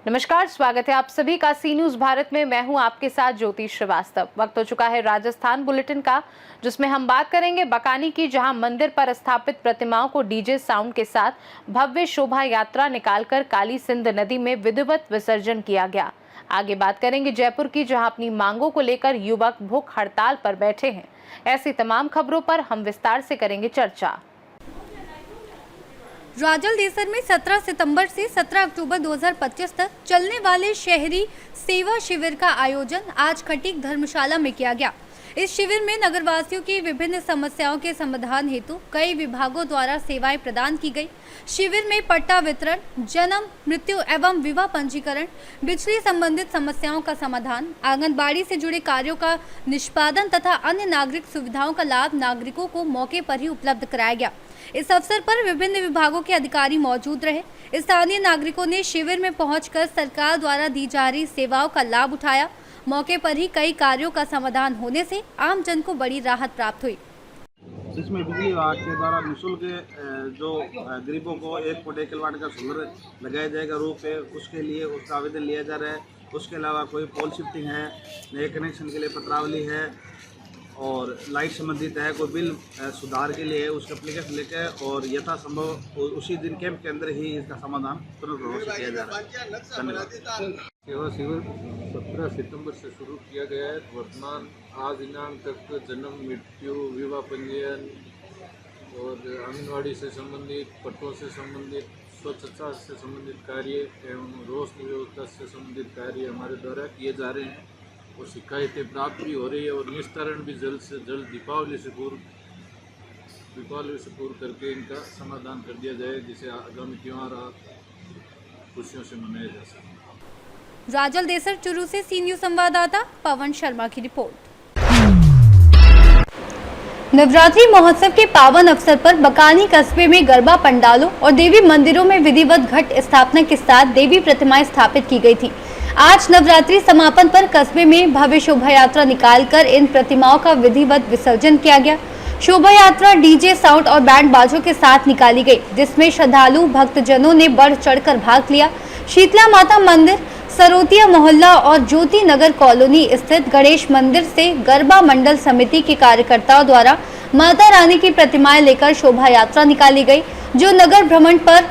नमस्कार, स्वागत है आप सभी का सी न्यूज भारत में। मैं हूं आपके साथ ज्योति श्रीवास्तव। वक्त हो चुका है राजस्थान बुलेटिन का, जिसमें हम बात करेंगे बकानी की, जहां मंदिर पर स्थापित प्रतिमाओं को डीजे साउंड के साथ भव्य शोभा यात्रा निकालकर काली सिंध नदी में विधिवत विसर्जन किया गया। आगे बात करेंगे जयपुर की, जहां अपनी मांगों को लेकर युवक भूख हड़ताल पर बैठे हैं। ऐसी तमाम खबरों पर हम विस्तार से करेंगे चर्चा। राजलदेसर में 17 सितंबर से 17 अक्टूबर 2025 तक चलने वाले शहरी सेवा शिविर का आयोजन आज खटीक धर्मशाला में किया गया। इस शिविर में नगरवासियों की विभिन्न समस्याओं के समाधान हेतु कई विभागों द्वारा सेवाएं प्रदान की गई। शिविर में पट्टा वितरण, जन्म, मृत्यु एवं विवाह पंजीकरण, बिजली संबंधित समस्याओं का समाधान, आंगनबाड़ी से जुड़े कार्यों का निष्पादन तथा अन्य नागरिक सुविधाओं का लाभ नागरिकों को मौके पर ही उपलब्ध कराया गया। इस अवसर पर विभिन्न विभागों के अधिकारी मौजूद रहे। स्थानीय नागरिकों ने शिविर में पहुंचकर सरकार द्वारा दी जा रही सेवाओं का लाभ उठाया। मौके पर ही कई कार्यों का समाधान होने से आम जन को बड़ी राहत प्राप्त हुई। इसमें बिजली विभाग के द्वारा निःशुल्क जो गरीबों को 1 फुट 1 किलोवाट का सोलर लगाया जाएगा रूप है, उसके लिए उसका आवेदन लिया जा रहा है। उसके अलावा कोई पोल शिफ्टिंग है, नए कनेक्शन के लिए पत्रावली है और लाइट संबंधित है, कोई बिल सुधार के लिए है, उसका एप्लीकेशन लेकर और यथासंभव उसी दिन कैंप के अंदर ही इसका समाधान तुरंत प्रभाव से किया जा रहा है। धन्यवाद। सेवा शिविर 17 सितंबर से शुरू किया गया है। वर्तमान आज दिनांक तक जन्म, मृत्यु, विवाह पंजीयन और आंगनबाड़ी से संबंधित, पट्टों से संबंधित, स्वच्छता से संबंधित कार्य एवं रोशनी व्यवस्था से संबंधित कार्य हमारे द्वारा किए जा रहे हैं और शिकायतें प्राप्त भी हो रही है और निस्तारण भी जल्द से जल्द दीपावली से पूर्व करके इनका समाधान कर दिया जाए, जिसे आगामी त्यौहार खुशियों से मनाया जा सके। राजलदेसर चुरू से सी न्यूज संवाददाता पवन शर्मा की रिपोर्ट। नवरात्रि महोत्सव के पावन अवसर पर बकानी कस्बे में गरबा पंडालों और देवी मंदिरों में विधिवत घट स्थापना के साथ देवी प्रतिमाएं स्थापित की गई थी। आज नवरात्रि समापन पर कस्बे में भव्य शोभा यात्रा निकालकर इन प्रतिमाओं का विधिवत विसर्जन किया गया। शोभा यात्रा डीजे साउंड और बैंड बाजों के साथ निकाली गई, जिसमें श्रद्धालु भक्तजनों ने बढ़ चढ़कर भाग लिया। शीतला माता मंदिर, सरोतिया मोहल्ला और ज्योति नगर कॉलोनी स्थित गणेश मंदिर से गरबा मंडल समिति के कार्यकर्ताओं द्वारा माता रानी की प्रतिमाएं लेकर शोभा यात्रा निकाली गई, जो नगर भ्रमण पर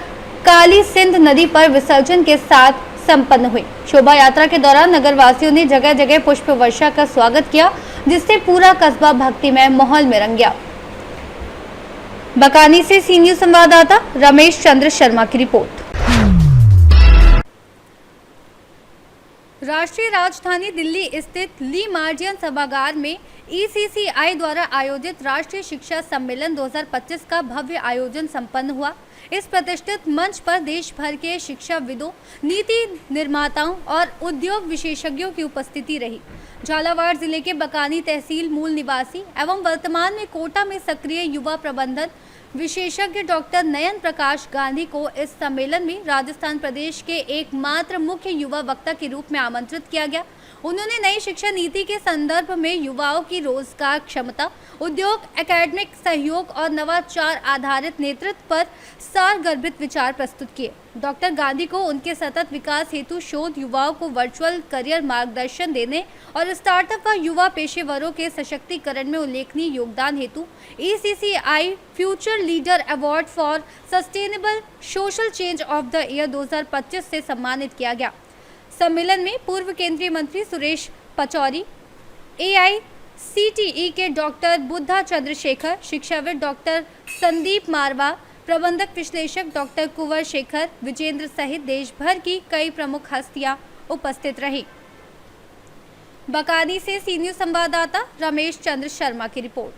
काली सिंध नदी पर विसर्जन के साथ संपन्न हुई। शोभा यात्रा के दौरान नगर वासियों ने जगह जगह पुष्प वर्षा का स्वागत किया, जिससे पूरा कस्बा भक्तिमय माहौल में रंग गया। बकानी से सी न्यूज संवाददाता रमेश चंद्र शर्मा की रिपोर्ट। राष्ट्रीय राजधानी दिल्ली स्थित ली मार्जियन सभागार में ECCI द्वारा आयोजित राष्ट्रीय शिक्षा सम्मेलन 2025 का भव्य आयोजन संपन्न हुआ। इस प्रतिष्ठित मंच पर देश भर के शिक्षाविदों, नीति निर्माताओं और उद्योग विशेषज्ञों की उपस्थिति रही। झालावाड़ जिले के बकानी तहसील मूल निवासी एवं वर्तमान में कोटा में सक्रिय युवा प्रबंधन विशेषज्ञ डॉक्टर नयन प्रकाश गांधी को इस सम्मेलन में राजस्थान प्रदेश के एकमात्र मुख्य युवा वक्ता के रूप में आमंत्रित किया गया। उन्होंने नई शिक्षा नीति के संदर्भ में युवाओं की रोजगार क्षमता, उद्योग, एकेडमिक सहयोग और नवाचार आधारित नेतृत्व पर सारगर्भित विचार प्रस्तुत किए। डॉक्टर गांधी को उनके सतत विकास हेतु शोध, युवाओं को वर्चुअल करियर मार्गदर्शन देने और स्टार्टअप व युवा पेशेवरों के सशक्तिकरण में उल्लेखनीय योगदान हेतु ECCI future leader award for sustainable social change of the year 2025 से सम्मानित किया गया। सम्मेलन में पूर्व केंद्रीय मंत्री सुरेश पचौरी, AICTE के डॉक्टर बुद्धा चंद्रशेखर, शिक्षाविद डॉक्टर संदीप मारवा, प्रबंधक विश्लेषक डॉक्टर कुंवर शेखर विजेंद्र सहित देश भर की कई प्रमुख हस्तियां उपस्थित रही। बकानी से सी न्यूज संवाददाता रमेश चंद्र शर्मा की रिपोर्ट।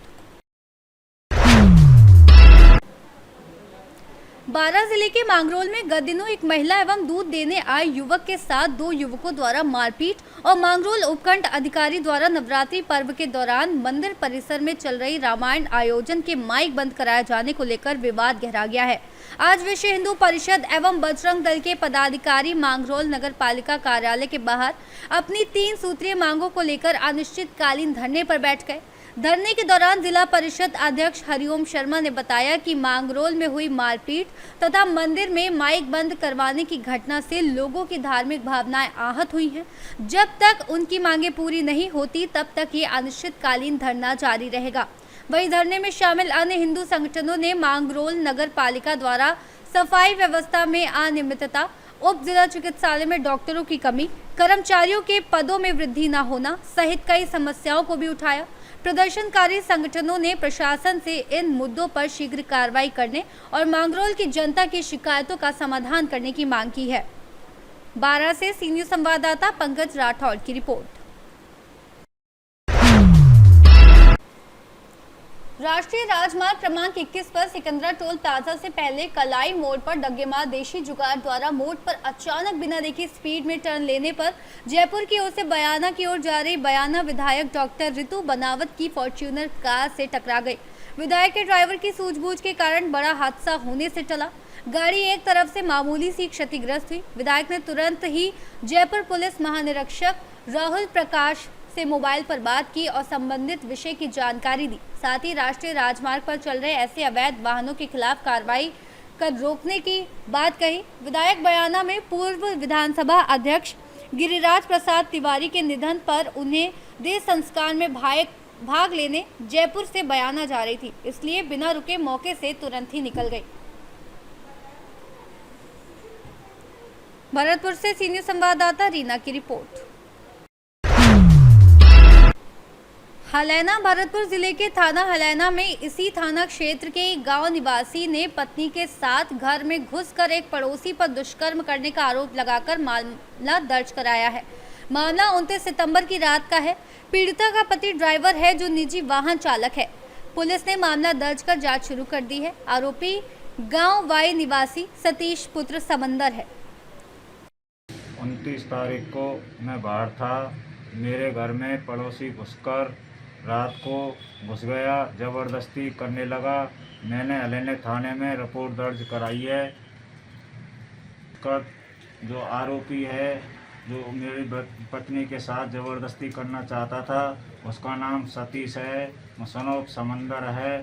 बारां जिले के मांगरोल में गत दिनों एक महिला एवं दूध देने आए युवक के साथ 2 युवकों द्वारा मारपीट और मांगरोल उपखंड अधिकारी द्वारा नवरात्रि पर्व के दौरान मंदिर परिसर में चल रही रामायण आयोजन के माइक बंद कराए जाने को लेकर विवाद गहरा गया है। आज विश्व हिंदू परिषद एवं बजरंग दल के पदाधिकारी मांगरोल नगर पालिका कार्यालय के बाहर अपनी 3 सूत्रीय मांगों को लेकर अनिश्चितकालीन धरने पर बैठ गए। धरने के दौरान जिला परिषद अध्यक्ष हरिओम शर्मा ने बताया कि मांगरोल में हुई मारपीट तथा मंदिर में माइक बंद करवाने की घटना से लोगों की धार्मिक भावनाएं आहत हुई हैं। जब तक उनकी मांगे पूरी नहीं होती तब तक ये अनिश्चितकालीन धरना जारी रहेगा। वहीं धरने में शामिल अन्य हिंदू संगठनों ने मांगरोल नगर पालिका द्वारा सफाई व्यवस्था में अनियमितता, उप जिला चिकित्सालय में डॉक्टरों की कमी, कर्मचारियों के पदों में वृद्धि न होना सहित कई समस्याओं को भी उठाया। प्रदर्शनकारी संगठनों ने प्रशासन से इन मुद्दों पर शीघ्र कार्रवाई करने और मांगरोल की जनता की शिकायतों का समाधान करने की मांग की है। 12 से सी न्यूज़ संवाददाता पंकज राठौड़ की रिपोर्ट। राष्ट्रीय राजमार्ग क्रमांक 21 पर सिकंदरा टोल प्लाजा से पहले कलाई मोड़ पर डग्गेमार देशी जुगाड़ द्वारा मोड़ पर अचानक बिना देखे स्पीड में टर्न लेने पर जयपुर की ओर से बयाना की ओर जा रही बयाना विधायक डॉक्टर रितु बनावत की फॉर्च्यूनर कार से टकरा गई। विधायक के ड्राइवर की सूझबूझ के कारण बड़ा हादसा होने से टला। गाड़ी एक तरफ से मामूली सी क्षतिग्रस्त हुई। विधायक ने तुरंत ही जयपुर पुलिस महानिरीक्षक राहुल प्रकाश से मोबाइल पर बात की और संबंधित विषय की जानकारी दी। साथ ही राष्ट्रीय राजमार्ग पर चल रहे ऐसे अवैध वाहनों के खिलाफ कार्रवाई कर रोकने की बात कही। विधायक बयाना में पूर्व विधानसभा अध्यक्ष गिरिराज प्रसाद तिवारी के निधन पर उन्हें देह संस्कार में भाग लेने जयपुर से बयाना जा रही थी, इसलिए बिना रुके मौके से तुरंत ही निकल गई। भरतपुर से सी न्यूज़ संवाददाता रीना की रिपोर्ट। हलैना भरतपुर जिले के थाना हलैना में इसी थाना क्षेत्र के गांव निवासी ने पत्नी के साथ घर में घुसकर एक पड़ोसी पर दुष्कर्म करने का आरोप लगाकर मामला दर्ज कराया है। मामला 29 सितंबर की रात का है। पीड़िता का पति ड्राइवर है जो निजी वाहन चालक है। पुलिस ने मामला दर्ज कर जांच शुरू कर दी है। आरोपी गांव वाई निवासी सतीश पुत्र समंदर है। 29 तारीख को मैं बाहर था। मेरे घर में पड़ोसी घुसकर रात को घुस गया, ज़बरदस्ती करने लगा। मैंने हलैना थाने में रिपोर्ट दर्ज कराई है। जो आरोपी है जो मेरी पत्नी के साथ ज़बरदस्ती करना चाहता था, उसका नाम सतीश है, मुसनोक समंदर है।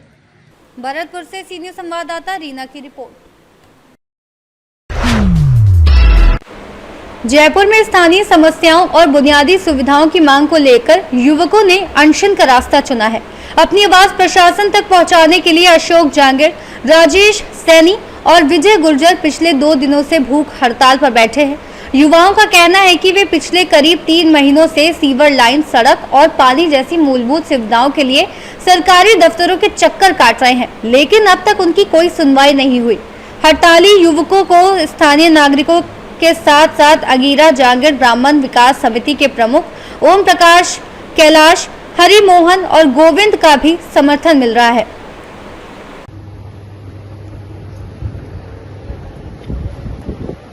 भरतपुर से सी न्यूज़ संवाददाता रीना की रिपोर्ट। जयपुर में स्थानीय समस्याओं और बुनियादी सुविधाओं की मांग को लेकर युवकों ने अनशन का रास्ता चुना है। अपनी आवाज प्रशासन तक पहुंचाने के लिए अशोक जांगिड़, राजेश सैनी और विजय गुर्जर पिछले 2 दिनों से भूख हड़ताल पर बैठे हैं। युवाओं का कहना है कि वे पिछले करीब 3 महीनों से सीवर लाइन, सड़क और पानी जैसी मूलभूत सुविधाओं के लिए सरकारी दफ्तरों के चक्कर काट रहे हैं, लेकिन अब तक उनकी कोई सुनवाई नहीं हुई। हड़ताली युवकों को स्थानीय नागरिकों के साथ साथ अगीरा जांगिड़ ब्राह्मण विकास समिति के प्रमुख ओम प्रकाश, कैलाश, हरि मोहन और गोविंद का भी समर्थन मिल रहा है।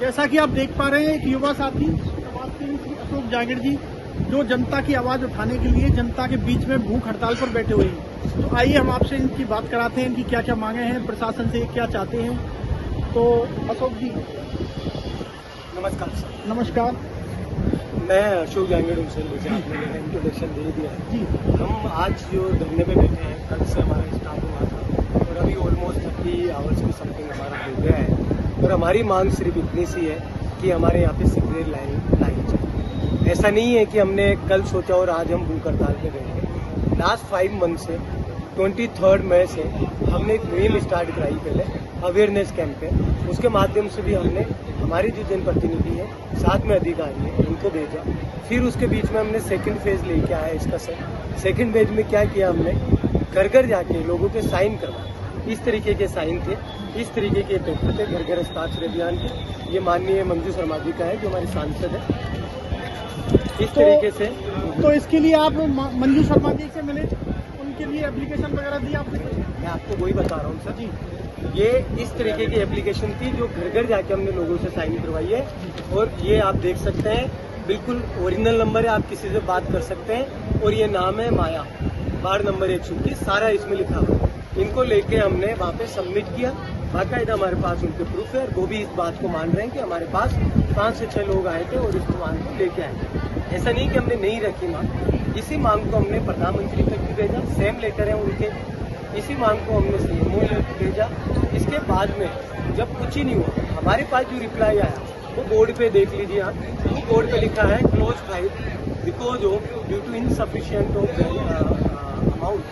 जैसा कि आप देख पा रहे हैं, एक युवा साथी अशोक जांगिड़ जी जो जनता की आवाज उठाने के लिए जनता के बीच में भूख हड़ताल पर बैठे हुए हैं। तो आइए हम आपसे इनकी बात कराते हैं, इनकी क्या क्या मांगे हैं, प्रशासन से क्या चाहते हैं। तो अशोक जी नमस्कार सर। नमस्कार। मैं अशोक जांगिड़ हूँ सर, मुझे आपने मेरा इंट्रोडक्शन दे दिया है जी। हम आज जो धरने पे बैठे हैं, कल से हमारा स्टार्ट हुआ था और अभी ऑलमोस्ट 30 आवर्स की समथिंग हमारा हो गया है। और हमारी मांग सिर्फ इतनी सी है कि हमारे यहाँ पे सीवरेज लाइन चाहिए। ऐसा नहीं है कि हमने कल सोचा और आज हम भूख हड़ताल पे गए हैं। लास्ट 5 मंथ से 23 मई से हमने एक मुहिम स्टार्ट कराई, पहले अवेयरनेस कैंप है। उसके माध्यम से भी हमने हमारी जो जनप्रतिनिधि है, साथ में अधिकारी है, उनको भेजा। फिर उसके बीच में हमने सेकंड फेज लेके आया इसका सर। सेकंड फेज में क्या किया हमने, घर घर जाके लोगों के साइन करवाए। इस तरीके के साइन थे, इस तरीके के पेपर थे, घर घर हस्ताक्षर अभियान के। ये माननीय मंजू शर्मा जी का है जो हमारे सांसद है। इस तरीके से तो इसके लिए आप मंजू शर्मा जी से मिले, उनके लिए एप्लीकेशन वगैरह दी आपने? मैं आपको वही बता रहा हूँ सर जी। ये इस तरीके की एप्लीकेशन थी जो घर घर जाके हमने लोगों से साइन करवाई है। और ये आप देख सकते हैं, बिल्कुल ओरिजिनल नंबर है, आप किसी से बात कर सकते हैं। और ये नाम है माया, वार्ड नंबर 121, सारा इसमें लिखा हुआ। इनको लेके हमने वहाँ पे सबमिट किया। बाकायदा हमारे पास उनके प्रूफ है और वो भी इस बात को मान रहे हैं कि हमारे पास 5 से 6 लोग आए थे और इस मांग को लेके आए। ऐसा नहीं कि हमने नहीं रखी मांग। इसी मांग को हमने प्रधानमंत्री तक भी भेजा, सेम लेटर है उनके, इसी मांग को हमने सीएमओ तक भेजा। इसके बाद में जब कुछ ही नहीं हुआ, हमारे पास जो रिप्लाई आया वो बोर्ड पे देख लीजिए आप, वो बोर्ड पे लिखा है close file because of due to insufficient of amount.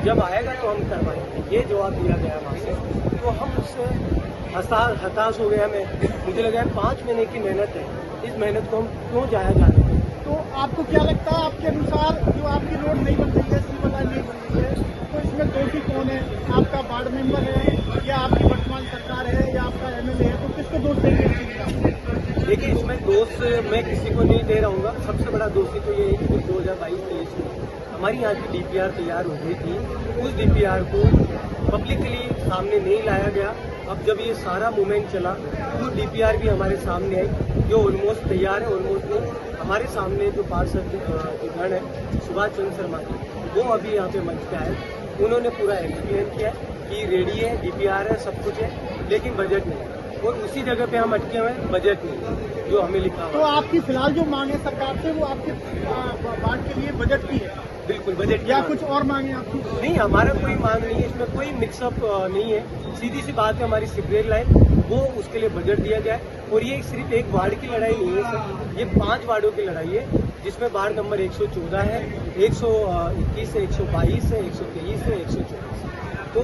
जब आएगा तो हम करवाएंगे, ये जवाब दिया गया वहाँ से। तो हम उससे हताश हो गया मैं, मुझे लगा 5 महीने की मेहनत है, इस मेहनत को हम क्यों जाया जाने दें। तो आपको क्या लगता है, आपके अनुसार जो आपकी रोड नहीं बन रही है, सिविल लाइन नहीं बन रही है, तो इसमें दोषी कौन है? आपका वार्ड मेंबर है या आपकी वर्तमान सरकार है या आपका एमएलए है? तो किसको दोष देंगे इस चीज़ का? देखिए, इसमें दोष मैं किसी को नहीं दे रहा हूँ। सबसे बड़ा दोषी तो ये है कि 2022-23 में हमारी यहाँ की डीपीआर तैयार हो गई थी, उस डीपीआर को पब्लिकली सामने नहीं लाया गया। अब जब ये सारा मूवमेंट चला तो डीपीआर भी हमारे सामने आई, जो ऑलमोस्ट तैयार है, ऑलमोस्ट नहीं। हमारे सामने जो पार्षद गण है सुभाष चंद्र शर्मा जी, वो अभी यहाँ पे मंच पे आए, उन्होंने पूरा एक्सप्लेन किया कि रेडी है, डीपीआर है, सब कुछ है, लेकिन बजट नहीं है। और उसी जगह पे हम अटके हुए हैं, बजट नहीं जो हमें लिखा तो हुआ। आपकी फिलहाल जो मांग है सरकार से, वो आपके वार्ड के लिए बजट की है बिल्कुल बजट या कुछ और मांगे आपकी? नहीं, हमारा कोई मांग नहीं है, इसमें कोई मिक्सअप नहीं है। सीधी सी बात है, हमारी सीवरेज लाइन वो उसके लिए बजट दिया जाए। और ये सिर्फ एक वार्ड की लड़ाई नहीं है सर, ये 5 वार्डों की लड़ाई है, जिसमें वार्ड नंबर 114 है, 121 है, 122 है, 123 है, 124। तो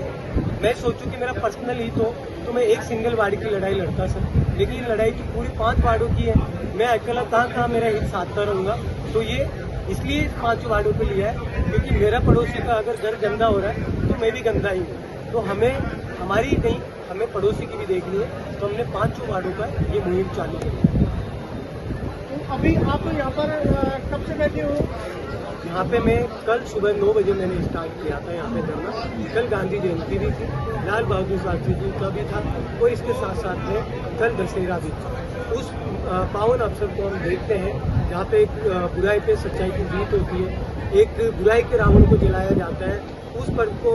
मैं सोचूं कि मेरा पर्सनल ही तो मैं एक सिंगल वार्ड की लड़ाई लड़ता सर, लेकिन लड़ाई की पूरी 5 वार्डों की है। मैं अकेला कहाँ मेरा हित साधता रहूँगा। तो ये इसलिए 5 वार्डों पे लिया है क्योंकि मेरा पड़ोसी का अगर घर गंदा हो रहा है तो मैं भी गंदा ही हूँ। तो हमें हमारी नहीं, हमें पड़ोसी की भी देखनी है। तो हमने 5 वार्डों का ये मुहिम चालू की। तो अभी आप यहाँ पर कब से बैठे हो? यहाँ पे मैं कल सुबह 9 बजे मैंने स्टार्ट किया था यहाँ पे धरना। कल गांधी जयंती भी थी, लाल बहादुर शास्त्री जी का भी था, और इसके साथ साथ में कल दशहरा भी था। उस पावन अवसर को हम देखते हैं जहाँ पे एक बुराई पे सच्चाई की जीत होती है, एक बुराई के रावण को जलाया जाता है। उस पर्व को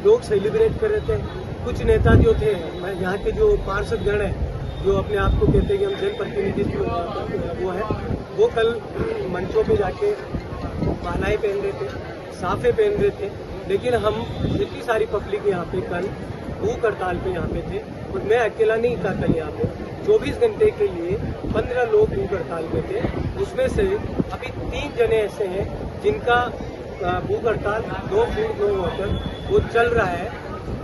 लोग सेलिब्रेट कर रहे थे। कुछ नेता जो थे, यहाँ के जो पार्षद गण हैं, जो अपने आप को कहते हैं कि हम जनप्रतिनिधित्व वो है, वो कल मंचों पे जाके मालाएं पहन रहे थे, साफे पहन रहे थे। लेकिन हम इतनी सारी पब्लिक यहाँ पे कल भूख हड़ताल पे यहाँ पे थे, और मैं अकेला नहीं था कल यहाँ पे। 24 घंटे के लिए 15 लोग भूख हड़ताल पे थे। उसमें से अभी 3 जने ऐसे हैं जिनका भूख हड़ताल 2 फूड 2 वाटर वो चल रहा है।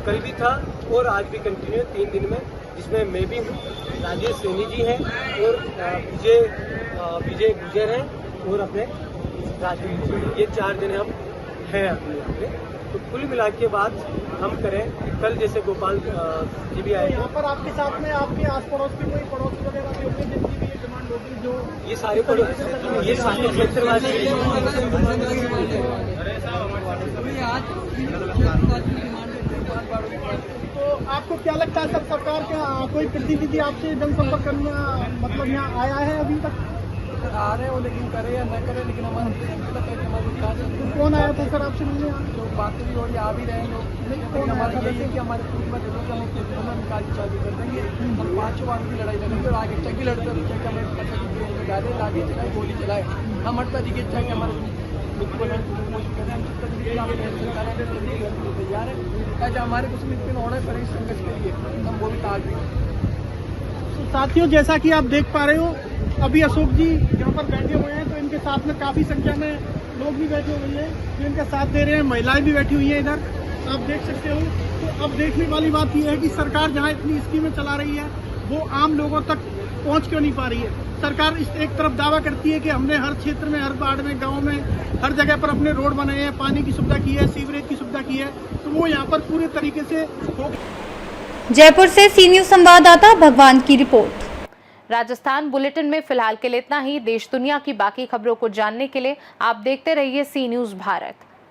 कल भी था और आज भी कंटिन्यू 3 दिन में, जिसमें मैं भी हूँ, राजेश सैनी जी हैं, और विजय गुजर हैं, और अपने राजीव जी, ये 4 जने हम हैं अभी यहाँ पे। तो कुल मिला के बात हम करें, कल जैसे गोपाल जी भी आए, यहाँ पर आपके साथ में आपके आस पड़ोस के कोई पड़ोसी वगैरह भी होंगे जिनकी भी ये डिमांड होगी? जो ये सारे ये सारे क्षेत्रवासी तो आपको क्या लगता है सर, सरकार का कोई प्रतिनिधि आपसे जनसंपर्क करने मतलब यहाँ आया है अभी तक? आ रहे हो, लेकिन करे या न करे, लेकिन हमारा तो कौन आया था सर आपसे मिलने? जो बातें भी हो रही आ भी रहे हैं लोग, लेकिन हमारा यही है कि हमारे निकाल चालू कर देंगे। हम 5 वार्ड की लड़ाई लड़ेंगे और आगे चक्की लड़ते हैं, हमें डाले आगे चलाए, गोली चलाए। हम हटता जी इच्छा कि हमारे तैयार है, हमारे कुछ मित्र ऑर्डर करें संघर्ष के लिए, हम वो भी ताल भी। साथियों, जैसा कि आप देख पा रहे हो, अभी अशोक जी यहाँ पर बैठे हुए हैं, तो इनके साथ में काफ़ी संख्या में लोग भी बैठे हुए हैं जो इनका साथ दे रहे हैं। महिलाएं भी बैठी हुई हैं इधर, आप देख सकते हो। तो अब देखने वाली बात यह है कि सरकार जहाँ इतनी स्कीमें चला रही है, वो आम लोगों तक पहुँच क्यों नहीं पा रही है? सरकार एक तरफ दावा करती है कि हमने हर क्षेत्र में, हर वार्ड में, गाँव में, हर जगह पर अपने रोड बनाए हैं, पानी की सुविधा की है, सीवरेज की सुविधा की है, तो वो यहाँ पर पूरे तरीके से हो। जयपुर से सी न्यूज संवाददाता भगवान की रिपोर्ट। राजस्थान बुलेटिन में फिलहाल के लिए इतना ही। देश दुनिया की बाकी खबरों को जानने के लिए आप देखते रहिए सी न्यूज़ भारत।